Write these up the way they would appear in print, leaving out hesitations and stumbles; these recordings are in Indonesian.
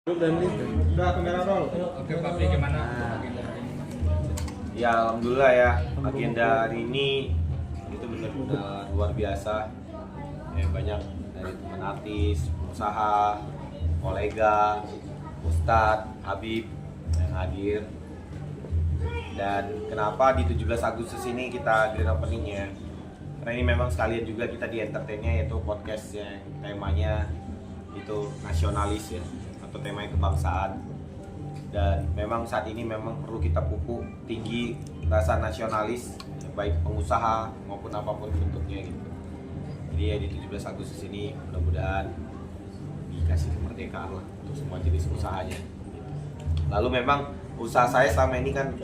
Udah kamera roll. Oke, Papi gimana? Ya alhamdulillah ya, agenda hari ini itu benar-benar luar biasa. Ya, banyak dari teman artis, pengusaha, kolega, Ustadz, Habib yang hadir. Dan kenapa di 17 Agustus ini kita grand openingnya? Karena ini memang sekalian juga kita di entertainnya, yaitu podcast yang temanya itu nasionalis ya, atau temanya kebangsaan. Dan memang saat ini memang perlu kita pupuk tinggi rasa nasionalis, baik pengusaha maupun apapun bentuknya gitu. Jadi ya di 17 Agustus ini mudah-mudahan dikasih kemerdekaan lah untuk semua jenis usahanya. Lalu memang usaha saya selama ini kan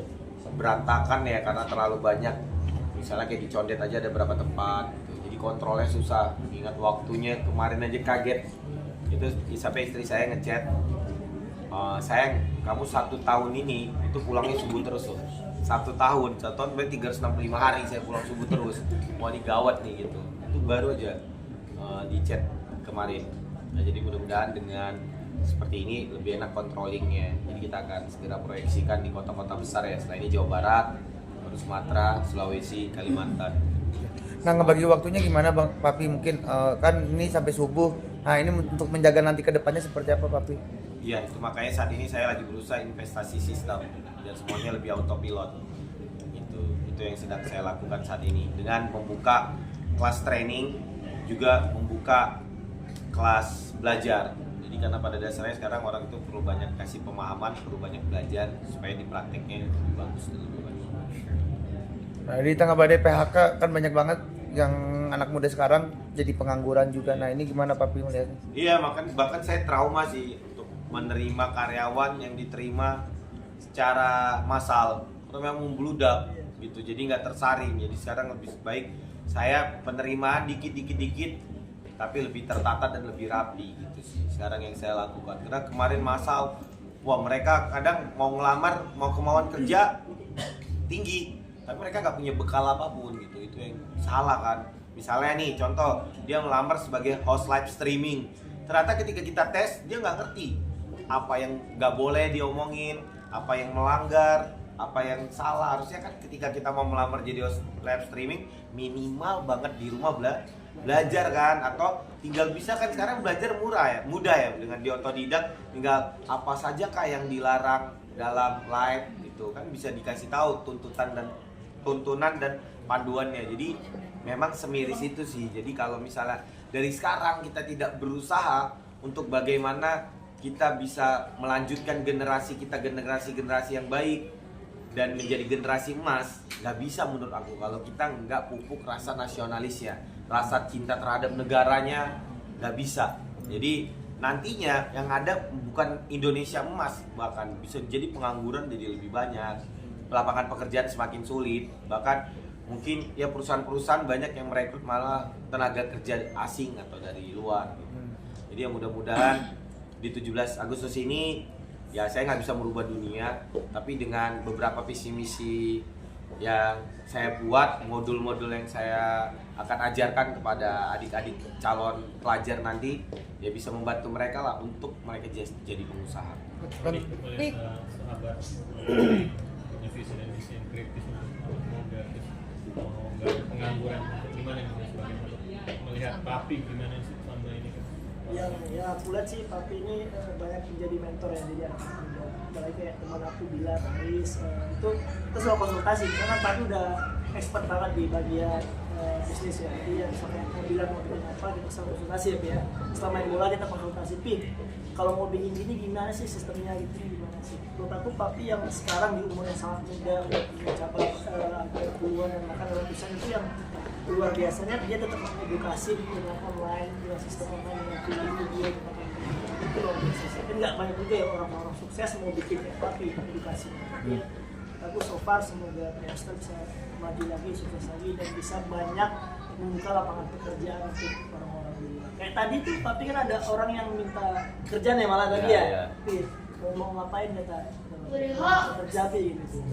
berantakan ya karena terlalu banyak. Misalnya kayak di Condet aja ada berapa tempat gitu. Jadi kontrolnya susah, ingat waktunya kemarin aja kaget. Itu sampai istri saya ngechat, sayang kamu 1 tahun ini itu pulangnya subuh terus loh. 1 tahun berarti 365 hari saya pulang subuh terus. Mau digawat nih gitu. Itu baru aja di chat kemarin. Nah, jadi mudah-mudahan dengan seperti ini lebih enak controllingnya. Jadi kita akan segera proyeksikan di kota-kota besar ya. Selain ini Jawa Barat, baru Sumatera, Sulawesi, Kalimantan. Nah, ngebagi waktunya gimana Bang Papi? Mungkin kan ini sampai subuh. Nah, ini untuk menjaga nanti ke depannya seperti apa Papi? Iya, itu makanya saat ini saya lagi berusaha investasi sistem dan semuanya lebih autopilot. Itu yang sedang saya lakukan saat ini dengan membuka kelas training, juga membuka kelas belajar. Jadi karena pada dasarnya sekarang orang itu perlu banyak kasih pemahaman, perlu banyak belajar supaya di prakteknya lebih bagus dan lebih baik. Nah, di tengah badai PHK kan banyak banget yang anak muda sekarang jadi pengangguran juga. Nah, ini gimana Papi melihatnya? Iya, bahkan saya trauma sih untuk menerima karyawan yang diterima secara massal, karena memang membludak gitu. Jadi nggak tersaring. Jadi sekarang lebih baik saya penerimaan dikit tapi lebih tertata dan lebih rapi gitu sih sekarang yang saya lakukan. Karena kemarin massal, wah mereka kadang mau ngelamar, mau kemauan kerja tinggi, tapi mereka nggak punya bekal apapun gitu. Itu yang salah kan. Misalnya nih contoh, dia ngelamar sebagai host live streaming, ternyata ketika kita tes dia nggak ngerti apa yang nggak boleh diomongin, apa yang melanggar, apa yang salah. Harusnya kan ketika kita mau melamar jadi host live streaming minimal banget di rumah belajar kan, atau tinggal bisa kan sekarang belajar mudah ya dengan di otodidak, tinggal apa saja kah yang dilarang dalam live gitu kan bisa dikasih tahu tuntunan dan panduannya. Jadi memang semiris itu sih. Jadi kalau misalnya dari sekarang kita tidak berusaha untuk bagaimana kita bisa melanjutkan generasi yang baik dan menjadi generasi emas, nggak bisa menurut aku kalau kita nggak pupuk rasa nasionalisnya, rasa cinta terhadap negaranya, nggak bisa. Jadi nantinya yang ada bukan Indonesia emas, bahkan bisa jadi pengangguran jadi lebih banyak, lapangan pekerjaan semakin sulit, bahkan mungkin ya perusahaan-perusahaan banyak yang merekrut malah tenaga kerja asing atau dari luar. Jadi ya mudah-mudahan di 17 Agustus ini ya saya nggak bisa merubah dunia, tapi dengan beberapa visi misi yang saya buat, modul-modul yang saya akan ajarkan kepada adik-adik calon pelajar nanti, ya bisa membantu mereka lah untuk mereka jadi pengusaha. Melihat sahabat punya visi dan misi yang kritis untuk mengganggu pengangguran, gimana nih sebagai melihat Papi gimana sih selama ini kan? Yang aku lihat sih Papi ini banyak menjadi mentor ya, jadi anak muda. Apalagi kayak teman aku bilang Aris itu kita selalu konsultasi karena Papi udah expert banget di bagian bisnis ya. Jadi yang misalnya mau bilang mau bikin apa kita selalu konsultasi ya Pi ya. Setelah main bola kita konsultasi Pi, kalau mau bikin gini gimana sih sistemnya gitu, gimana sih. Menurut aku Papi yang sekarang di umur yang sangat muda udah punya cabang puluhan dan bahkan ratusan itu yang luar biasanya, dia tetap mengedukasi dengan online, dengan sistem online, dengan video itu luar biasa. Dan nggak banyak juga ya orang-orang sukses mau bikin Papi edukasi. Aku so far semoga Master bisa maju lagi, sukses lagi dan bisa banyak membuka lapangan pekerjaan untuk orang-orang di luar. Kayak tadi tuh Papi kan ada orang yang minta kerjaan ya malah tadi ya. Mau ngapain kata kerja Pi gitu.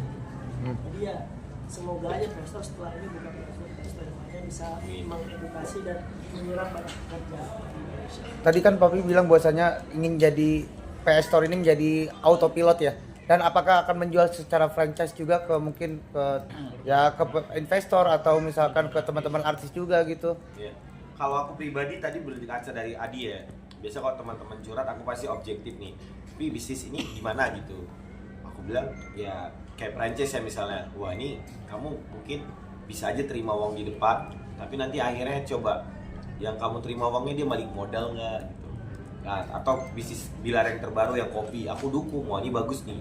Jadi ya semoga aja Master setelah ini bukan bisa mengedukasi dan menyerap banyak pekerja di Indonesia. Tadi kan Papi bilang bahwasanya ingin jadi PS Store ini menjadi autopilot ya? Dan apakah akan menjual secara franchise juga ke mungkin ke ya ke investor atau misalkan ke teman-teman artis juga gitu? Ya. Kalau aku pribadi tadi berkaca dari Adi ya. Biasa kalau teman-teman curhat aku pasti objektif nih. Tapi bisnis ini gimana gitu. Aku bilang ya kayak franchise ya misalnya. Wah ini kamu mungkin bisa aja terima uang di depan, tapi nanti akhirnya coba yang kamu terima uangnya dia balik modal nggak gitu. Nah, atau bisnis Bilar yang terbaru yang kopi, aku dukung. Wah ini bagus nih.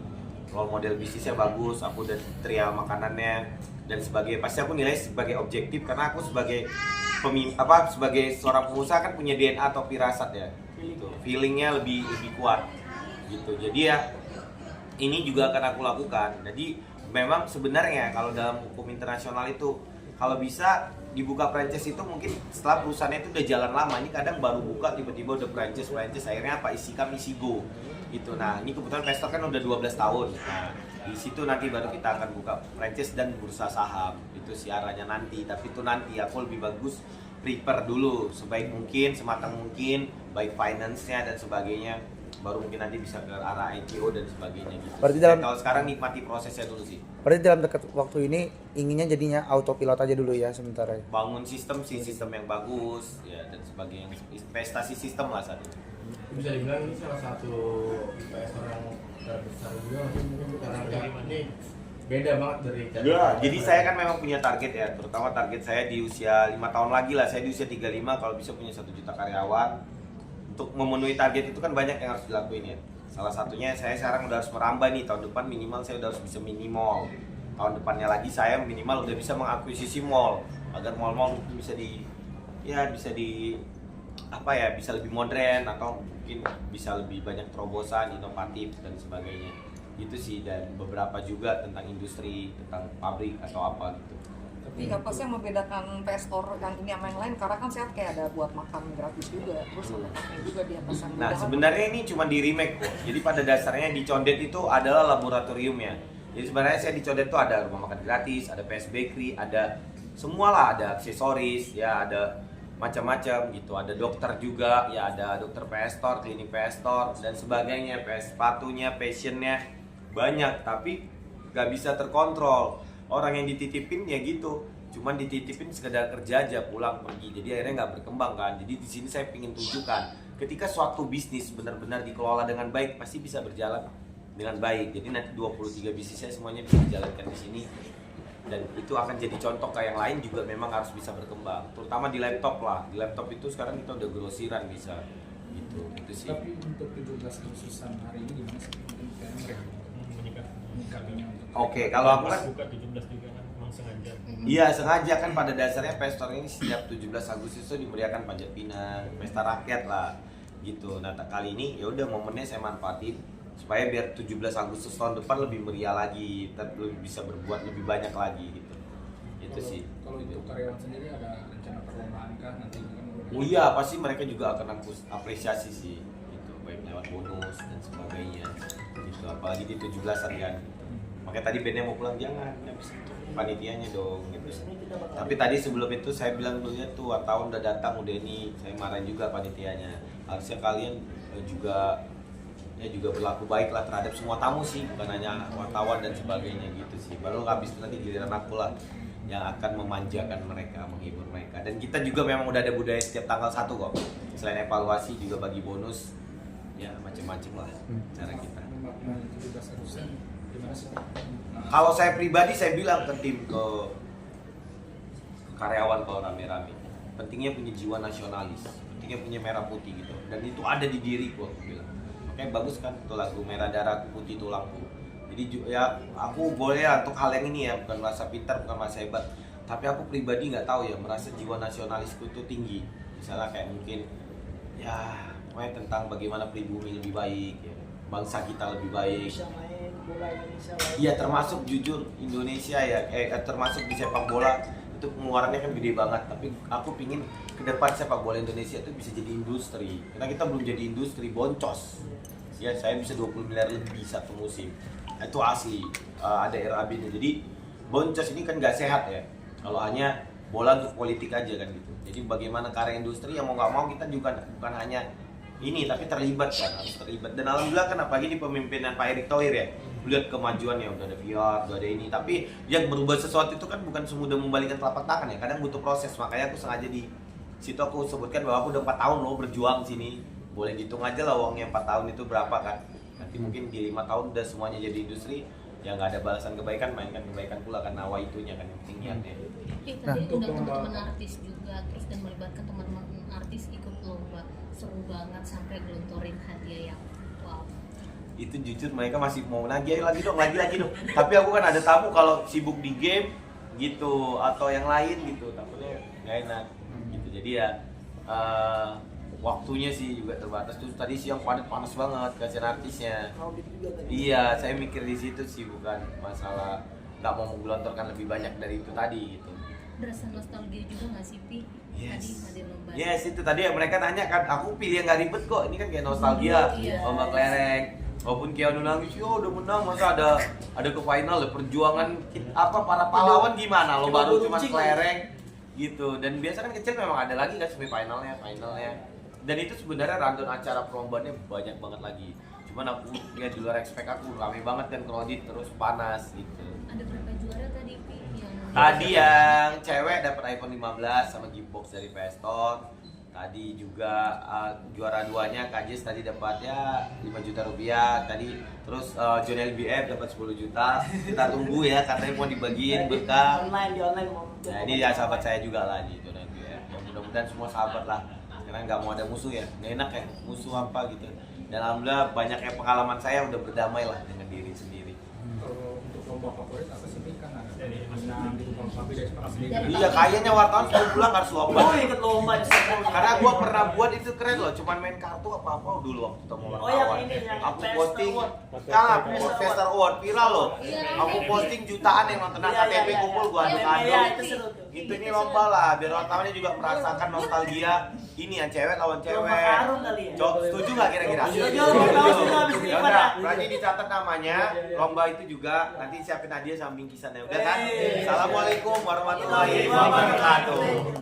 Role model bisnisnya bagus, aku dan trial makanannya dan sebagainya. Pasti aku nilai sebagai objektif karena aku sebagai sebagai seorang pengusaha kan punya DNA atau firasat ya. Gitu. Feelingnya lebih kuat gitu. Jadi ya ini juga akan aku lakukan. Jadi memang sebenarnya kalau dalam hukum internasional itu kalau bisa dibuka franchise itu mungkin setelah perusahaannya itu udah jalan lama. Ini kadang baru buka tiba-tiba udah franchise akhirnya apa isi kami isi go gitu. Nah ini kebetulan Pestor kan udah 12 tahun. Nah di situ nanti baru kita akan buka franchise dan bursa saham. Itu sih arahnya nanti. Tapi itu nanti aku lebih bagus prepare dulu sebaik mungkin, sematang mungkin, baik finance-nya dan sebagainya. Baru mungkin nanti bisa ke arah IPO dan sebagainya gitu. Berarti dalam- kalau sekarang nikmati prosesnya dulu sih. Berarti dalam dekat waktu ini inginnya jadinya autopilot aja dulu ya sementara ya? Bangun sistem yang bagus ya dan sebagainya, investasi sistem lah saat ini. Bisa dibilang ini salah satu investor yang terbesar juga mungkin karena ini beda banget dari Ya, jadi saya kan memang punya target ya, terutama target saya di usia 5 tahun lagi lah, saya di usia 35 kalau bisa punya 1 juta karyawan. Untuk memenuhi target itu kan banyak yang harus dilakuin ya. Salah satunya saya sekarang udah harus merambah nih, tahun depan minimal saya udah harus bisa minimal. Tahun depannya lagi saya minimal udah bisa mengakuisisi mall agar mall-mall mungkin bisa bisa lebih modern atau mungkin bisa lebih banyak terobosan, inovatif dan sebagainya. Itu sih, dan beberapa juga tentang industri, tentang pabrik atau apa gitu. Tapi apa sih yang membedakan PS Store yang ini sama yang lain? Karena kan saya kayak ada buat makan gratis juga, terus ada kafe juga di atas yang Nah mudah. sebenarnya ini cuma di remake kok. Jadi pada dasarnya di Condet itu adalah laboratoriumnya. Jadi sebenarnya saya di Condet itu ada rumah makan gratis, ada PS Bakery, ada semua lah, ada aksesoris, ya ada macam-macam gitu. Ada dokter juga, ya ada dokter PS Store, klinik PS Store dan sebagainya. PS sepatunya, passionnya banyak, tapi nggak bisa terkontrol. Orang yang dititipin ya gitu, cuman dititipin sekedar kerja aja pulang pergi, jadi akhirnya nggak berkembang kan. Jadi di sini saya ingin tunjukkan ketika suatu bisnis benar-benar dikelola dengan baik pasti bisa berjalan dengan baik. Jadi nanti 23 bisnis saya semuanya bisa dijalankan di sini dan itu akan jadi contoh ke yang lain juga. Memang harus bisa berkembang, terutama di laptop lah. Di laptop itu sekarang kita udah grosiran bisa gitu, itu sih. Tapi untuk 17 Agustusan hari ini gimana sih? Mungkin mereka menyikapinya untuk Oke, kalau aku kan buka 17 juga kan memang sengaja. iya sengaja kan pada dasarnya Pestor ini setiap 17 Agustus itu dimeriahkan Panjat Pinang, pesta rakyat lah gitu. Nah kali ini ya udah momennya saya manfaatin supaya biar 17 Agustus tahun depan lebih meriah lagi, lebih bisa berbuat lebih banyak lagi gitu. Itu sih. Kalau untuk karyawan sendiri ada rencana perlombaan kah nanti? Oh iya, pasti mereka juga akan aku apresiasi sih gitu, baik lewat bonus dan sebagainya gitu, apalagi di 17-an kan. Makanya tadi bandnya mau pulang, jangan, habis itu panitianya dong gitu. Tapi tadi sebelum itu saya bilang dulunya tuh wartawan udah datang, udah ini, saya marahin juga panitianya. Harusnya kalian juga berlaku baik lah terhadap semua tamu sih, bukan hanya wartawan dan sebagainya gitu sih. Baru habis itu nanti giliran aku lah yang akan memanjakan mereka, menghibur mereka. Dan kita juga memang udah ada budaya setiap tanggal 1 kok. Selain evaluasi juga bagi bonus, ya macam-macam lah cara kita. Memaknai 17 Agustusan gimana sih? Kalau saya pribadi saya bilang ke tim, ke karyawan kalau rame-rame, pentingnya punya jiwa nasionalis, pentingnya punya merah putih gitu. Dan itu ada di diriku, aku bilang. Makanya bagus kan itu lagu Merah Darahku Putih Tulangku. Jadi ya aku boleh ya untuk hal yang ini ya, bukan merasa pintar, bukan merasa hebat, tapi aku pribadi nggak tahu ya, merasa jiwa nasionalisku itu tinggi. Misalnya kayak mungkin ya pokoknya tentang bagaimana pribumi lebih baik ya, bangsa kita lebih baik. Bisa main bola Indonesia lain. Iya, termasuk jujur Indonesia ya, termasuk di sepak bola itu pengeluarannya kan gede banget. Tapi aku pingin ke depan sepak bola Indonesia itu bisa jadi industri. Karena kita belum jadi industri, boncos. Ya, saya bisa 20 miliar lebih satu musim. Itu asli, ada RAB-nya. Jadi boncos ini kan nggak sehat ya. Kalau hanya bola untuk politik aja kan gitu. Jadi bagaimana karya industri yang mau nggak mau kita juga bukan hanya ini, tapi terlibat kan, harus terlibat. Dan alhamdulillah kan apalagi di pemimpinan Pak Erick Thohir ya, lihat kemajuannya udah ada VR, udah ada ini. Tapi yang berubah sesuatu itu kan bukan semudah membalikkan telapak tangan ya, kadang butuh proses. Makanya aku sengaja di situ aku sebutkan bahwa aku udah 4 tahun loh berjuang sini. Boleh dihitung aja lah uangnya 4 tahun itu berapa kan. Nanti mungkin di 5 tahun udah semuanya jadi industri, ya nggak ada balasan kebaikan, mainkan kebaikan pula kan, nawa itunya kan yang penting niatnya. Tadi undang teman-teman artis juga, terus dan melibatkan teman-teman artis ikut lomba, seru banget sampai gelontorin hadiah yang wow. Itu jujur mereka masih mau nagih, ayo lagi dong, lagi dong. Tapi aku kan ada tamu kalau sibuk di game gitu atau yang lain gitu, takutnya nggak enak gitu. Jadi ya waktunya sih juga terbatas. Tuh tadi siang panas banget kasihan artisnya. Audit juga tadi. Iya, saya mikir di situ sih, bukan masalah nggak mau menggelontorkan lebih banyak dari itu tadi gitu. Berasa nostalgia juga nggak sih Pi? Yes. Tadi hadir lomba. Yes, itu tadi ya mereka tanya kan, aku pilih yang nggak ribet kok. Ini kan kayak nostalgia, Iya. lomba kelereng. Walaupun Keanu nangis, yo udah menang, masa ada ke final ya, perjuangan para pahlawan gimana? Lo baru cuma kelereng gitu. Dan biasa kan kecil memang ada lagi kan semifinalnya, finalnya. Dan itu sebenarnya rundown acara perlombaannya banyak banget lagi. Cuman aku ya di luar expect aku, rame banget kan crowded terus panas gitu. Ada berapa juara tadi Pi yang Tadi yang cewek dapat iPhone 15 sama gift box dari PS Store. Tadi juga juara 2-nya Kajis tadi dapat ya 5 juta rupiah. Tadi terus John LBF dapat 10 juta. Kita tunggu ya, katanya mau dibagiin berkah. Di online mau. Nah ini ya sahabat saya juga lah di John LBF. Ya mudah-mudahan semua sahabat lah. Karena nggak mau ada musuh ya, nggak enak ya musuh apa gitu. Dan alhamdulillah banyak yang pengalaman saya udah berdamai lah dengan diri sendiri. Kalau untuk lomba favorit apa sih Pi? Kan ada menang di Bang Papi dari sepak sendiri. Iya kayaknya wartawan sebelum pulang harus lomba. Oh ikut lomba di sana. Karena gua pernah buat itu keren loh, cuman main kartu apa-apa dulu waktu ketemu Oh yang wartawan. ini yang Aku Pesta posting, Award. Podcaster Award viral loh. Aku posting jutaan yang nonton Iya, KTP iya, kumpul gua iya, adu-adu. iya, itu seru tuh. Gitu ini lomba lah, biar wartawannya juga merasakan nostalgia. Ini yang cewek lawan cewek. Lomba karung kali ya? Cok, setuju nggak kira-kira? Setuju, setuju, habis Ya lipat udah, ya. berarti dicatat namanya. Lomba itu juga nanti siapin hadiah sama bingkisan ya. Udah kan? Iya. Assalamualaikum warahmatullahi wabarakatuh.